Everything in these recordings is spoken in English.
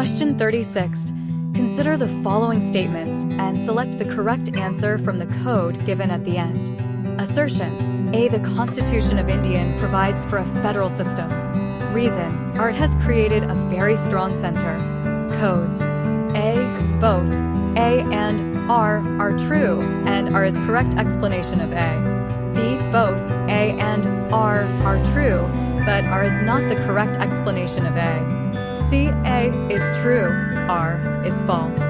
Question 36. Consider the following statements and select the correct answer from the code given at the end. Assertion: A. The Constitution of India provides for a federal system. Reason: art has created a very strong center. Codes: A. Both A and R are true, and R is correct explanation of A. B. Both A and R are true, but R is not the correct explanation of A. C. A is true, R is false.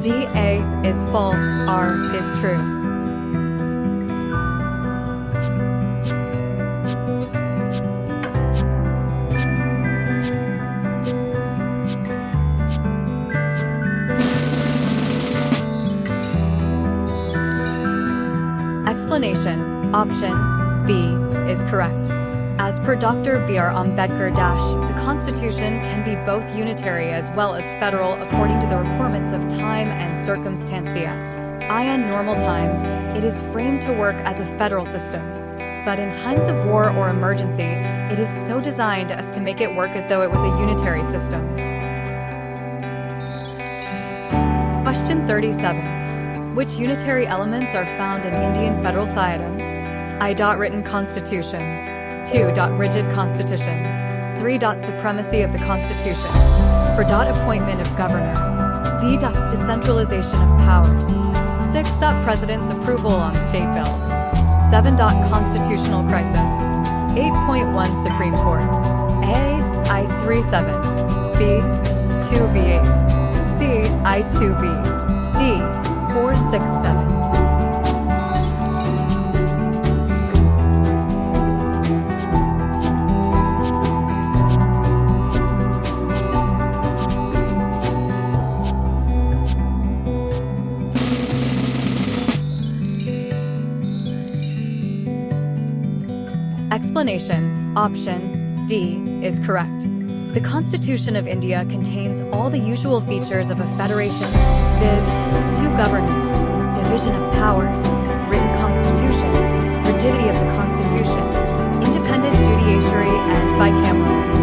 D. A is false, R is true. Explanation: option B is correct. As per Dr. B.R. Ambedkar, the Constitution can be both unitary as well as federal according to the requirements of time and circumstances. In normal times, it is framed to work as a federal system. But in times of war or emergency, it is so designed as to make it work as though it was a unitary system. Question 37. Which unitary elements are found in Indian federal system? I. Written constitution. 2. Rigid constitution. 3. Supremacy of the constitution. 4. Appointment of governor. V. Decentralization of powers. 6. President's approval on state bills. 7. Constitutional crisis. 8.1 Supreme Court. A. I-37. B. 2V8. C. I-2V. D. 467. Explanation: option D is correct. The Constitution of India contains all the usual features of a federation, viz., two governments, division of powers, written constitution, rigidity of the constitution, independent judiciary, and bicameralism.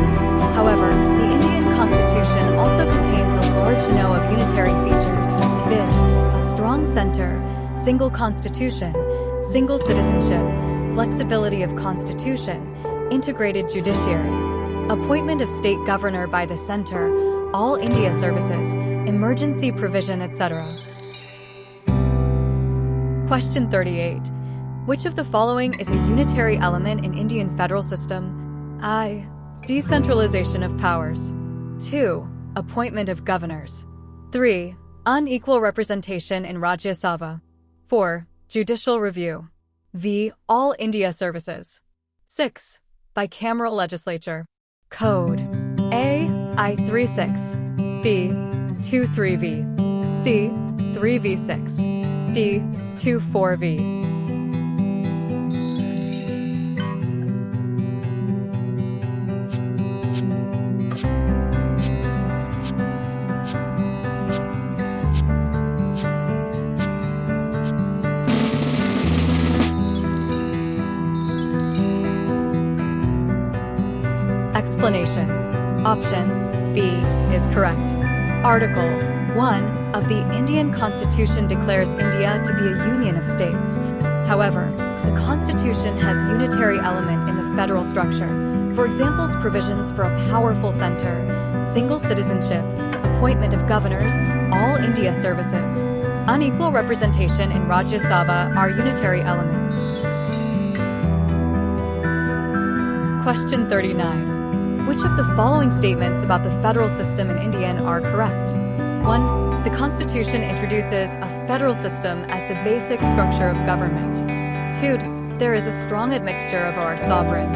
However, the Indian Constitution also contains a large know of unitary features, viz., a strong center, single constitution, single citizenship, flexibility of constitution, integrated judiciary, appointment of state governor by the center, all India services, emergency provision, etc. Question 38. Which of the following is a unitary element in Indian federal system? I. Decentralization of powers. 2. Appointment of governors. 3. Unequal representation in Rajya Sabha. 4. Judicial review. V. All India services. 6. Bicameral legislature. Code: A. I-36. B. 23V. C. 3V6. D. 24V. Explanation: option B is correct. Article 1 of the Indian Constitution declares India to be a union of states. However, the Constitution has unitary element in the federal structure. For examples, provisions for a powerful center, single citizenship, appointment of governors, all India services, unequal representation in Rajya Sabha are unitary elements. Question 39. Which of the following statements about the federal system in India are correct? 1. The Constitution introduces a federal system as the basic structure of government. 2. There is a strong admixture of our sovereign.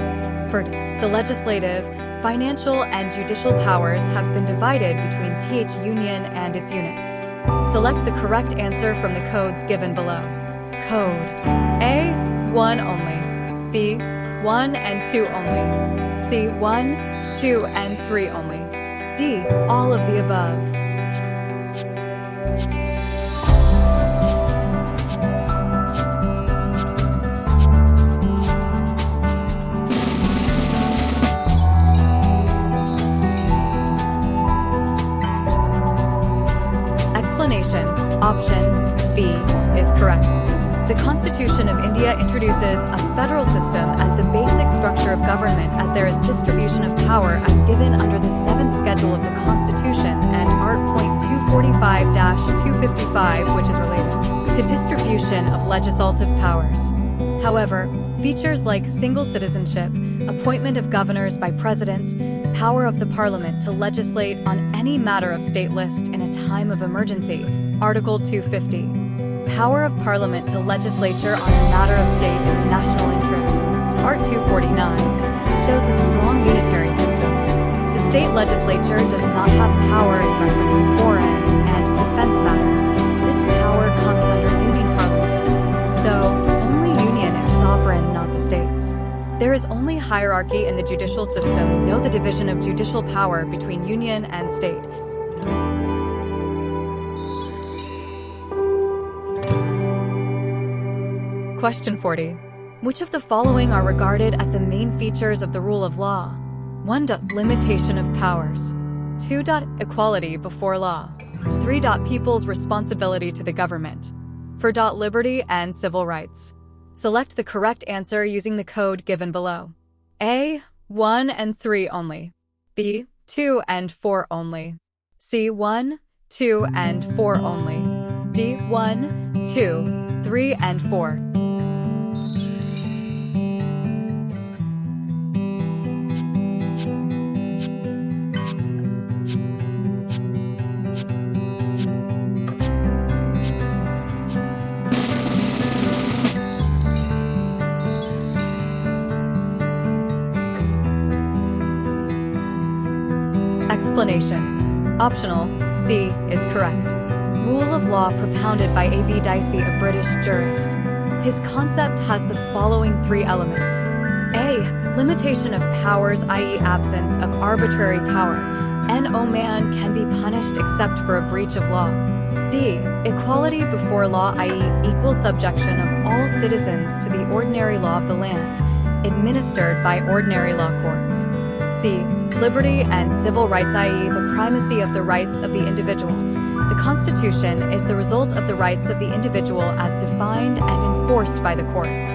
3. The legislative, financial, and judicial powers have been divided between TH Union and its units. Select the correct answer from the codes given below. Code: A. 1 only. B. 1 and 2 only. C. 1, 2, and 3 only. D. All of the above. Constitution of India introduces a federal system as the basic structure of government, as there is distribution of power as given under the 7th schedule of the Constitution and Art. 245-255, which is related to distribution of legislative powers. However, features like single citizenship, appointment of governors by presidents, power of the parliament to legislate on any matter of state list in a time of emergency, Article 250, power of parliament to legislature on a matter of state in the national interest, Art. 249, shows a strong unitary system. The state legislature does not have power in reference to foreign and defense matters. This power comes under union parliament. So, only union is sovereign, not the states. There is only hierarchy in the judicial system, no the division of judicial power between union and state. Question 40. Which of the following are regarded as the main features of the rule of law? 1. Limitation of powers. 2. Equality before law. 3. People's responsibility to the government. 4. Liberty and civil rights. Select the correct answer using the code given below. A. 1 and 3 only. B. 2 and 4 only. C. 1, 2 and 4 only. D. 1, 2, 3 and 4. Explanation. Optional, C is correct. Rule of law propounded by A.V. Dicey, a British jurist. His concept has the following 3 elements. A. Limitation of powers, i.e. absence of arbitrary power. No man can be punished except for a breach of law. B. Equality before law, i.e. equal subjection of all citizens to the ordinary law of the land, administered by ordinary law courts. C. Liberty and civil rights, i.e. the primacy of the rights of the individuals. The Constitution is the result of the rights of the individual as defined and enforced by the courts.